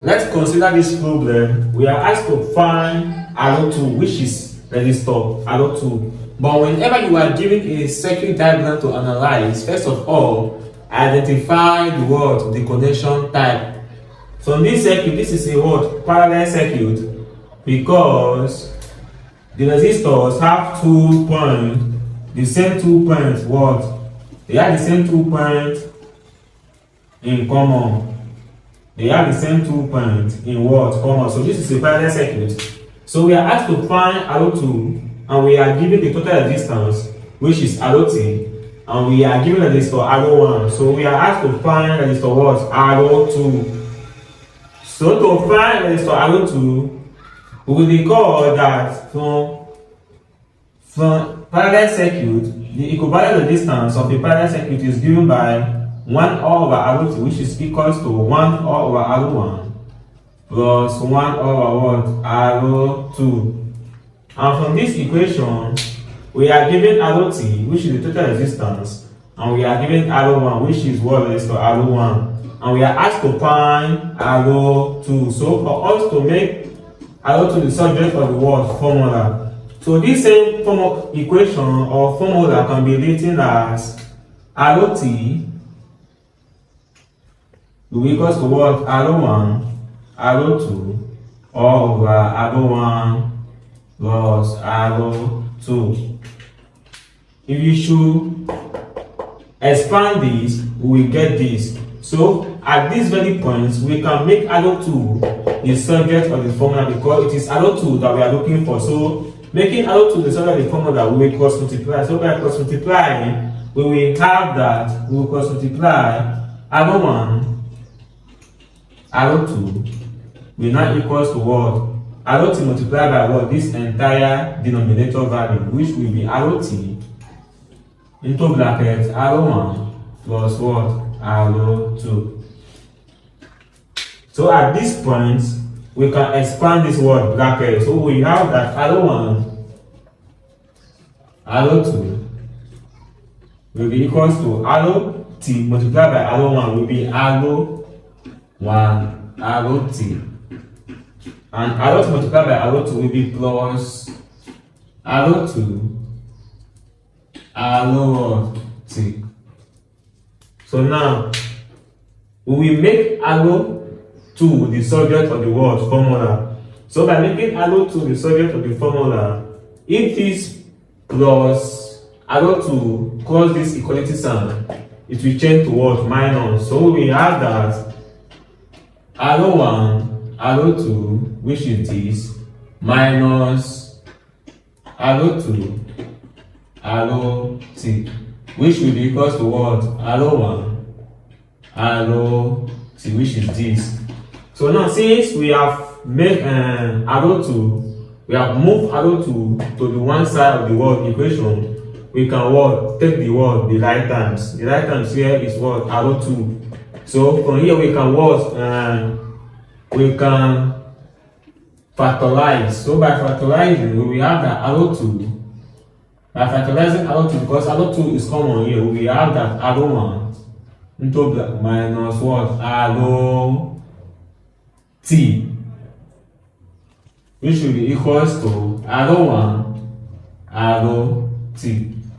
Let's consider this problem. We are asked to find RO2, which is resistor RO2. But whenever you are given a circuit diagram to analyze, first of all, identify the word, the connection type. So in this circuit, this is a word parallel circuit because the resistors have 2 points, the same 2 points. What? They have the same 2 points in common. They have the same 2 points in what? Common. So this is a parallel circuit. So we are asked to find RO2 and we are given the total resistance, which is ROT, and we are given resistor RO1. So we are asked to find resistor what? RO2. So to find resistor RO2, we will recall that from parallel circuit, the equivalent resistance of a parallel circuit is given by 1 over ROT, which is equals to 1 over RO1 plus 1 over what? RO2. And from this equation, we are given ROT, which is the total resistance, and we are given RO1, which is what? Resistor RO1. And we are asked to find RO2. So for us to make RO2 the subject of the word formula, so this same equation or formula can be written as ROT will equals to what? RO1, RO2 all over RO1 plus RO2. If you should expand this, we will get this. So at these very points, we can make RO2 the subject of the formula because it is RO2 that we are looking for. So making RO2 the subject of the formula, we will cross multiply. So by cross multiplying, we will have that we will cross multiply RO1, RO2 will now equals to what? ROT multiplied by what? This entire denominator value, which will be ROT into bracket RO1 plus what? RO2. So at this point, we can expand this word bracket. So we have that RO1, RO2 will be equals to ROT multiplied by RO1 will be RO1 ROT. And ROT multiplied by RO2 will be plus RO2 ROT. So now we will make RO2 the subject of the word formula. So by making RO2 the subject of the formula, if this plus RO2 cause this equality sign, it will change to what? Minus. So we have that RO1 RO2, which is this, minus RO2 ROT, which will be equals to what? RO1 ROT, which is this. So now since we have made RO2, we have moved RO2 to the one side of the word equation, we can what? Take the word, the right terms. The right terms here is what? RO2. So from here we can what? We can factorize. So by factorizing, we will have that RO2. By factorizing RO2, because RO2 is common here, we will have that RO1 into minus what? ROT, which will be equals to RO1 ROT.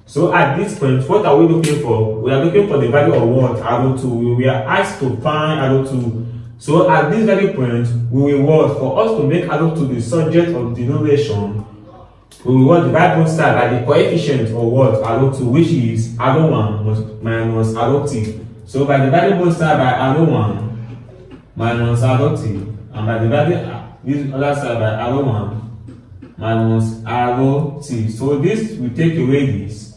So at this point, what are we looking for? We are looking for the value of what? RO2. We are asked to find RO2. So at this very point, we will what? For us to make RO2 the subject of the denomination, we will divide both sides by the coefficient of what? RO2, which is RO1 minus ROT. So by dividing both sides by RO1 minus ROT, and by dividing this other side by RO1 minus ROT. So this will take away this.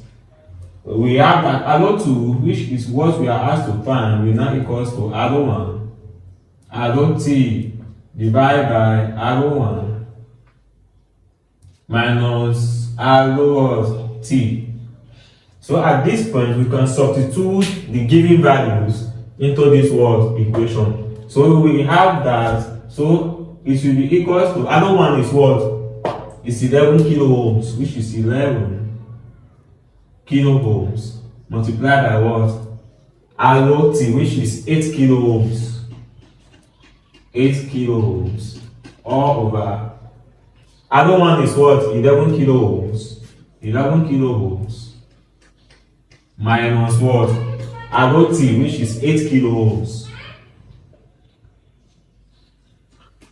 We have that RO2, which is what we are asked to find, will now equals to RO1 ROT divided by RO1 minus ROT. So at this point, we can substitute the given values into this word equation. So we have that. So it will be equals to RO1 is what? It's 11 kilo ohms, which is 11 kilo ohms multiplied by what? ROT, which is 8 kilo ohms. 8 kilo ohms all over other one is what? 11 kilo ohms. 11 kilo ohms minus what? ROT, which is 8 kilo ohms.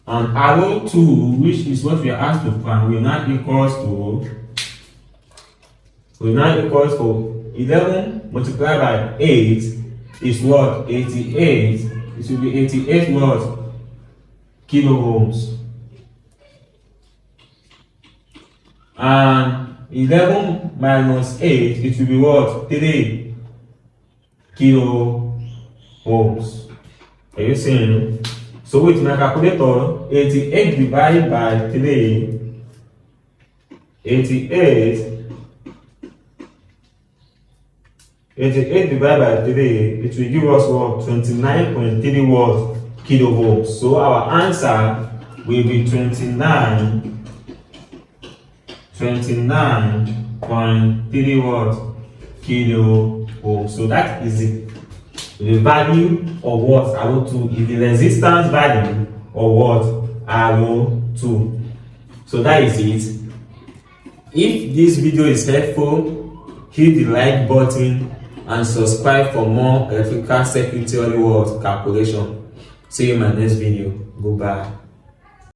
And RO2, which is what we are asked to find, will now equals to 11 multiplied by 8 is what? 88. It will be 88 what? Kilo ohms. And 11 minus 8, it will be what? 3 kilo ohms. Are you seeing? So with my calculator, 88 divided by 3, 88 divided by 3, it will give us what? 29.3 what? Kilo ohms. So our answer will be 29.3 what? Kilo ohms. So that is the value of what? RO2 is the resistance value of what? RO2. So that is it. If this video is helpful, hit the like button and subscribe for more electrical circuit theory calculation. See you in my next video. Goodbye.